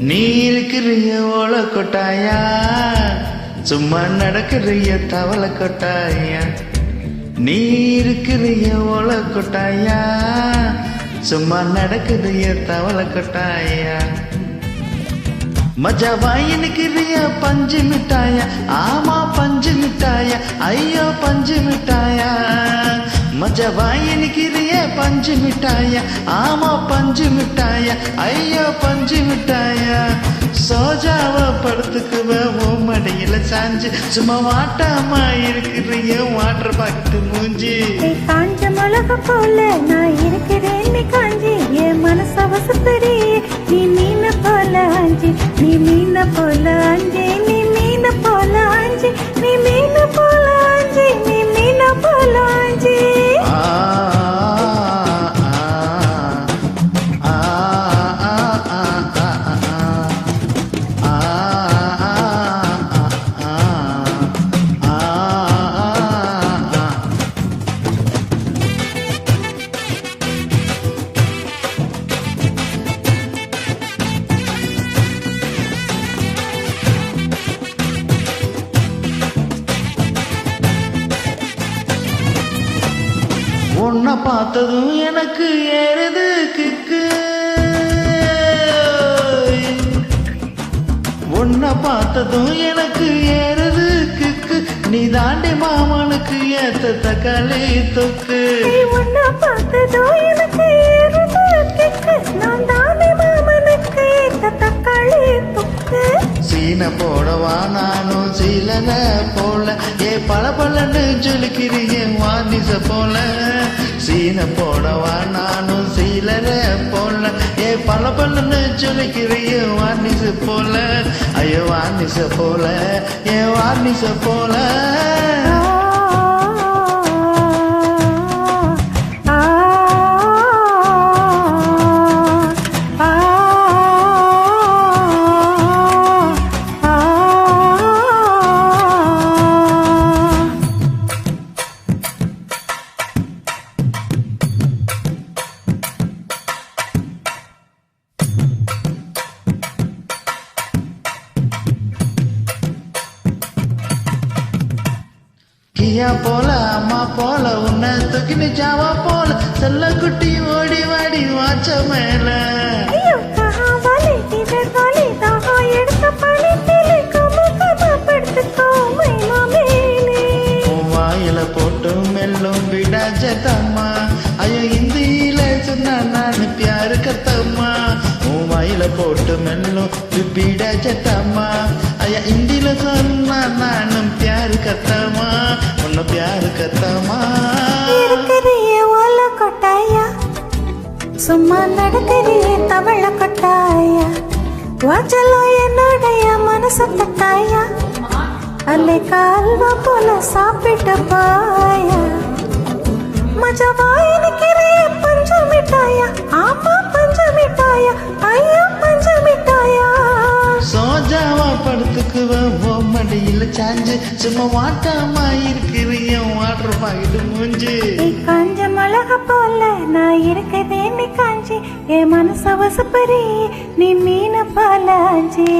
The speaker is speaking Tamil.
நீ இருக்கிறிய ஓல கொட்டாயா, சும்மா நடக்கிறிய தவளை கொட்டாயா. நீ இருக்கிறிய ஓல கொட்டாயா, சும்மா நடக்குறிய தவளை கொட்டாயா. மஜாவா இருக்கிறிய பஞ்சு மிட்டாயா, ஆமா பஞ்சு மிட்டாயா, ஐயோ பஞ்சு மிட்டாயா. மஜாவா இருக்கிறிய பஞ்சு மிட்டாயா, ஆமா பஞ்சு மிட்டாயா, ஐயோ பஞ்சு மிட்டாயா. சோஜாவ படுத்துக்குவ ஓ மடியில சாஞ்சு, சும்மா வாட்டாமா இருக்கிறிய வாட்டர் பாக்கெட்டு மூஞ்சி. காஞ்ச மிளக போல நான் இருக்கிறேன் நீ காஞ்சி, என் மனச வசப்படி நீ மீன போல ஆஞ்சி, நீ மீன போல ஆஞ்சி, நீ மீன போல ஆஞ்சி, நீ மீன போல ஆஞ்சி, நீ மீன போல ஆஞ்சி. உன்னை பார்த்ததும் எனக்கு ஏறுது கிக்கு, உன்னை பார்த்ததும் எனக்கு ஏறுது கிக்கு. நீ தாண்டி மாமனுக்கு ஏத்த தக்காளி தொக்கு. உன்னை பார்த்ததும் எனக்கு ஏறுது கிக்கு, நான் தாண்டி மாமனுக்கு ஏத்த தக்காளி தொக்கு. சீன போடவா நானும் சீலன போல, ஏ பல பலன்னு ஜொலிக்கிறிய வானிச போல. சீன போடவா நானும் சீலன போல, ஏ பல பலன்னு ஜொலிக்கிறிய வானிச போல. ஐயோ வானிச போல, ஏ வானிச போல. கியா போல அம்மா போல உன்னை தொக்கினு ஜாவா போல, செல்ல குட்டி ஓடி வாடி வாச்ச மேல. வாயில போட்டு மெல்லும் விடாச்சத்தம்மா, ஐயோ இந்தியில சொன்னா நான் பியாரு கத்தம்மா. வாயில போட்டு மெல்லும் விடாச்சத்தம்மா, ஐயா இந்தியில சொன்னா நானும் பியாரு கத்தம்மா, உன்ன பியாரு கத்தம்மா. இருக்கிறிய ஓல கொட்டாயா, சும்மா நடக்கிறிய தவள கொட்டாயா. வாச்சலோ என்னுடைய மனசு தட்டாயா, அல்லை கால்வா போல சாப்பிட்டு பாயா. மஜாவா இருக்கிறிய பஞ்சு மிட்டாயா, ஆமா பஞ்சு மிட்டாயா, ஐயோ பஞ்சு மிட்டாயா. சோஜாவா படுத்துக்குவ ஓ மடியில சாஞ்சு, சும்மா வாட்டாமா இருக்கிறிய வாட்டர் பாக்கெட்டு மூஞ்சி. காஞ்ச மிளக போல நான் இருக்கிறேன் நீ காஞ்சி, என் மனச வசப்பரி நீ மீன போல ஆஞ்சி.